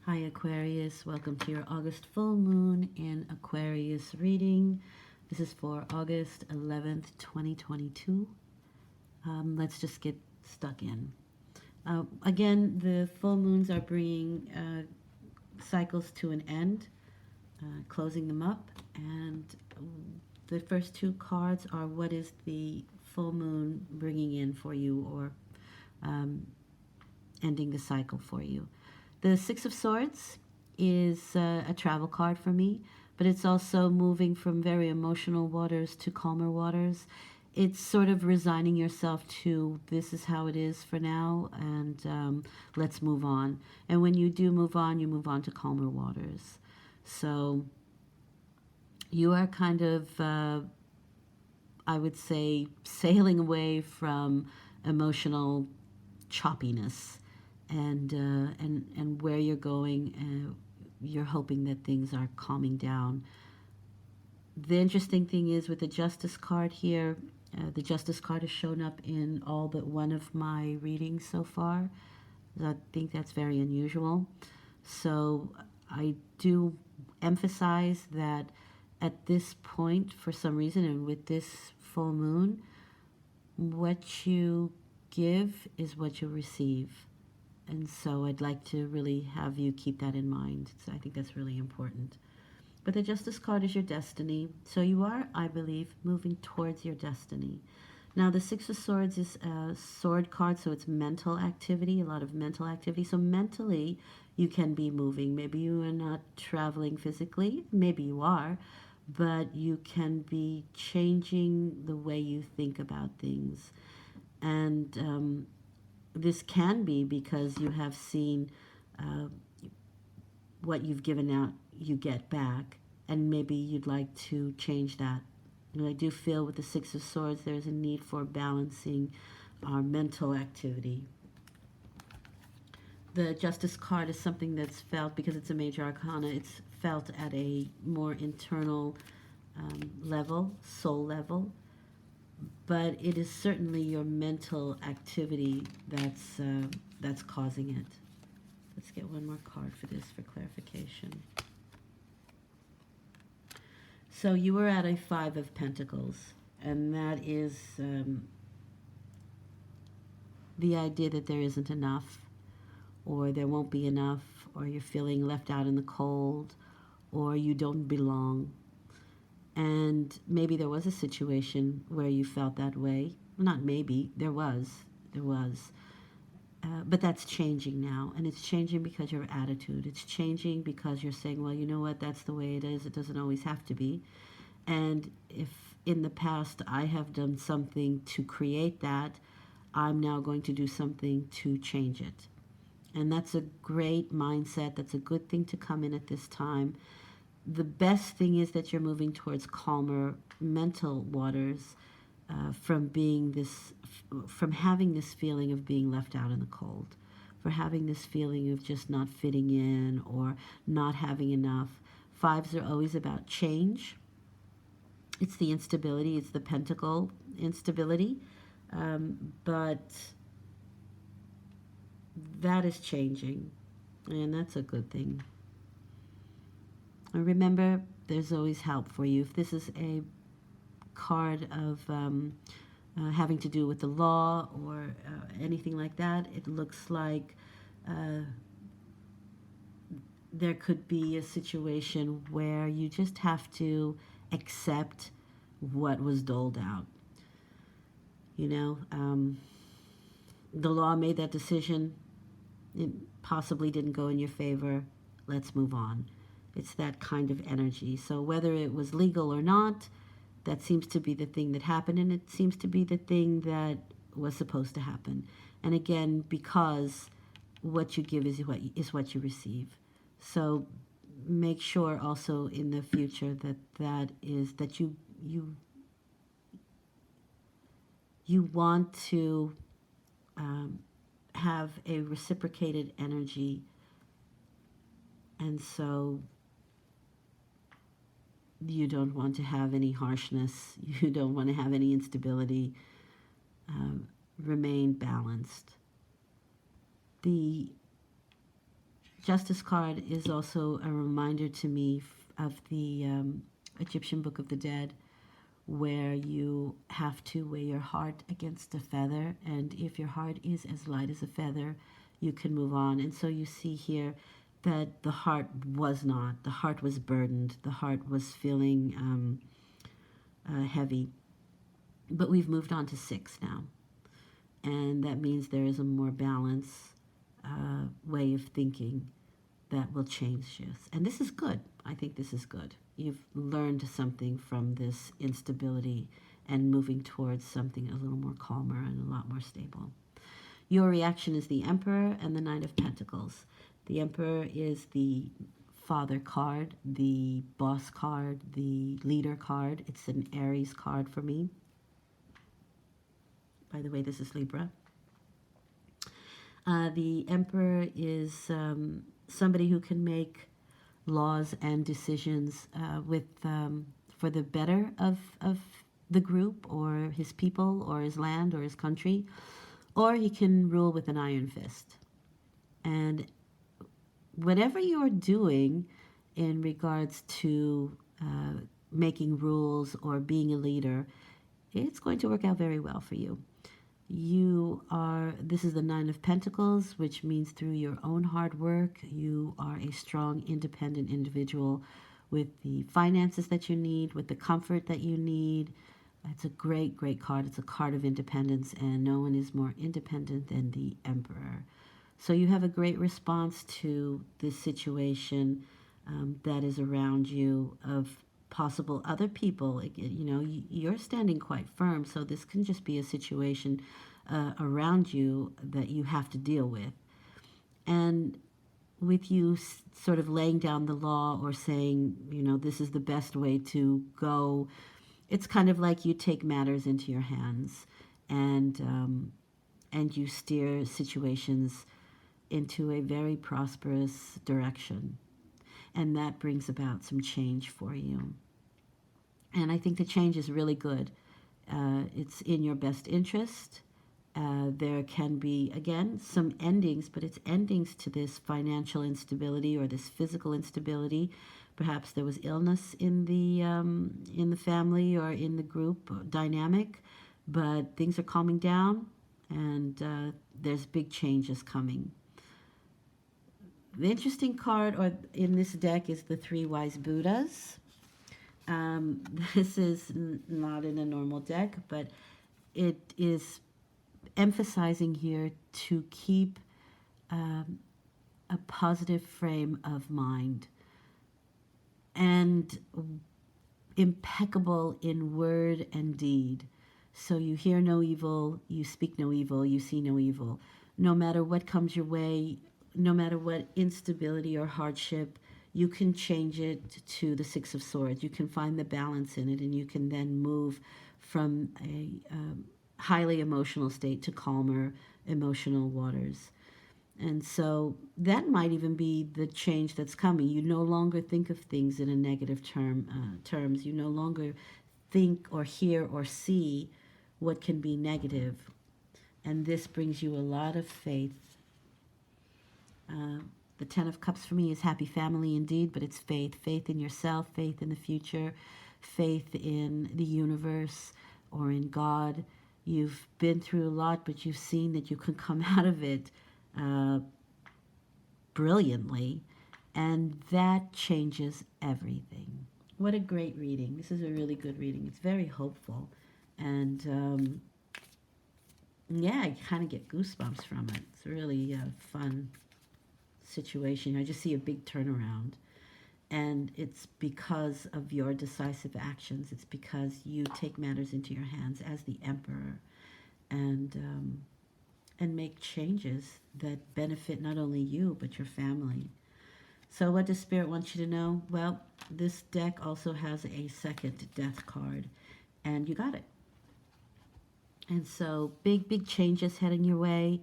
Hi Aquarius, welcome to your August full moon in Aquarius reading. This is for August 11th, 2022. Let's just get stuck in. Again, the full moons are bringing cycles to an end, closing them up, and the first two cards are what is the full moon bringing in for you, or um, ending the cycle for you. The Six of Swords is a travel card for me, but it's also moving from very emotional waters to calmer waters. It's sort of resigning yourself to this is how it is for now, and let's move on. And when you do move on, you move on to calmer waters. So you are kind of, I would say, sailing away from emotional choppiness, and where you're going. You're hoping that things are calming down. The interesting thing is with the Justice card here, the Justice card has shown up in all but one of my readings so far. I think that's very unusual. So I do emphasize that at this point, for some reason, and with this full moon, what you give is what you receive. And so I'd like to really have you keep that in mind. So I think that's really important. But the Justice card is your destiny. So you are, I believe, moving towards your destiny. Now, the Six of Swords is a sword card, so it's mental activity, a lot of mental activity. So mentally, you can be moving. Maybe you are not traveling physically. Maybe you are. But you can be changing the way you think about things. And this can be because you have seen uh, what you've given out, you get back, and maybe you'd like to change that. And I do feel with the Six of Swords, there's a need for balancing our mental activity. The Justice card is something that's felt, because it's a major arcana, it's felt at a more internal level, soul level. But it is certainly your mental activity that's causing it. Let's get one more card for this for clarification. So you were at a Five of Pentacles, and that is the idea that there isn't enough, or there won't be enough, or you're feeling left out in the cold, or you don't belong. And maybe there was a situation where you felt that way. Not maybe, there was. There was. But that's changing now, and it's changing because your attitude. It's changing because you're saying, well, you know what, that's the way it is. It doesn't always have to be. And if in the past I have done something to create that, I'm now going to do something to change it. And that's a great mindset. That's a good thing to come in at this time. The best thing is that you're moving towards calmer mental waters, from having this feeling of being left out in the cold, for having this feeling of just not fitting in or not having enough. Fives are always about change. It's the instability. It's the pentacle instability, but that is changing, and that's a good thing. And remember, there's always help for you. If this is a card of having to do with the law or anything like that, it looks like there could be a situation where you just have to accept what was doled out. You know, the law made that decision. It possibly didn't go in your favor. Let's move on. It's that kind of energy. So whether it was legal or not, that seems to be the thing that happened, and it seems to be the thing that was supposed to happen. And again, because what you give is what you receive. So make sure also in the future that you want to have a reciprocated energy, and so you don't want to have any harshness. You don't want to have any instability. Remain balanced. The Justice card is also a reminder to me of the Egyptian Book of the Dead, where you have to weigh your heart against a feather, and if your heart is as light as a feather, you can move on. And so you see here that the heart was not. The heart was burdened. The heart was feeling heavy. But we've moved on to 6 now, and that means there is a more balanced way of thinking that will change this. And this is good. I think this is good. You've learned something from this instability and moving towards something a little more calmer and a lot more stable. Your reaction is the Emperor and the Nine of Pentacles. The Emperor is the father card, the boss card, the leader card. It's an Aries card for me. By the way, this is Libra. The Emperor is somebody who can make laws and decisions for the better of the group or his people or his land or his country, or he can rule with an iron fist. And whatever you're doing in regards to making rules or being a leader, it's going to work out very well for you. This is the Nine of Pentacles, which means through your own hard work, you are a strong, independent individual with the finances that you need, with the comfort that you need. It's a great, great card. It's a card of independence, and no one is more independent than the Emperor. So you have a great response to this situation that is around you of possible other people. You're standing quite firm, so this can just be a situation around you that you have to deal with. And with you sort of laying down the law or saying, this is the best way to go, it's kind of like you take matters into your hands and you steer situations into a very prosperous direction. And that brings about some change for you. And I think the change is really good. It's in your best interest. There can be, again, some endings, but it's endings to this financial instability or this physical instability. Perhaps there was illness in the family or in the group dynamic, but things are calming down, and there's big changes coming. The interesting card in this deck is the 3 Wise Buddhas. This is not in a normal deck, but it is emphasizing here to keep a positive frame of mind and impeccable in word and deed. So you hear no evil, you speak no evil, you see no evil. No matter what comes your way, no matter what instability or hardship, you can change it to the 6 of Swords. You can find the balance in it, and you can then move from a highly emotional state to calmer emotional waters. And so that might even be the change that's coming. You no longer think of things in a negative terms. You no longer think or hear or see what can be negative. And this brings you a lot of faith. The 10 of Cups for me is happy family indeed, but it's faith. Faith in yourself, faith in the future, faith in the universe or in God. You've been through a lot, but you've seen that you can come out of it brilliantly, and that changes everything. What a great reading. This is a really good reading. It's very hopeful, and yeah, I kind of get goosebumps from it. It's really fun situation. I just see a big turnaround, and it's because of your decisive actions. It's because you take matters into your hands as the Emperor and make changes that benefit not only you but your family. So what does Spirit want you to know? Well, this deck also has a second Death card, and you got it. And so big changes heading your way.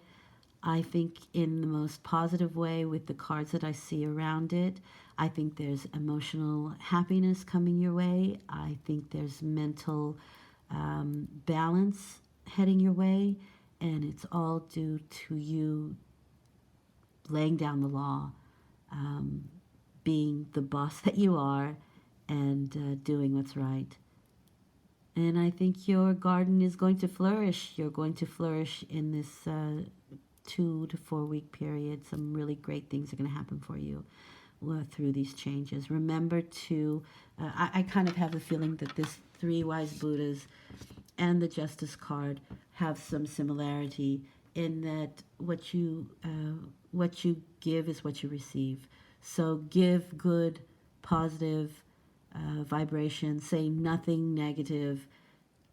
I think in the most positive way with the cards that I see around it. I think there's emotional happiness coming your way. I think there's mental balance heading your way. And it's all due to you laying down the law being the boss that you are and doing what's right. And I think your garden is going to flourish. You're going to flourish in this 2 to 4 week period. Some really great things are going to happen for you through these changes. Remember to, I kind of have a feeling that this three wise Buddhas and the Justice card have some similarity in that what you give is what you receive. So give good, positive vibration. Say nothing negative.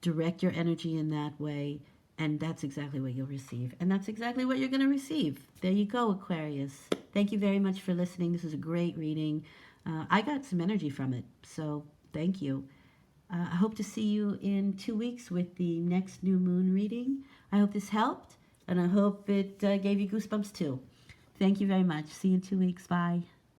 Direct your energy in that way, and that's exactly what you'll receive. And that's exactly what you're going to receive. There you go, Aquarius. Thank you very much for listening. This is a great reading. I got some energy from it, so thank you. I hope to see you in 2 weeks with the next new moon reading. I hope this helped, and I hope it gave you goosebumps too. Thank you very much. See you in 2 weeks. Bye.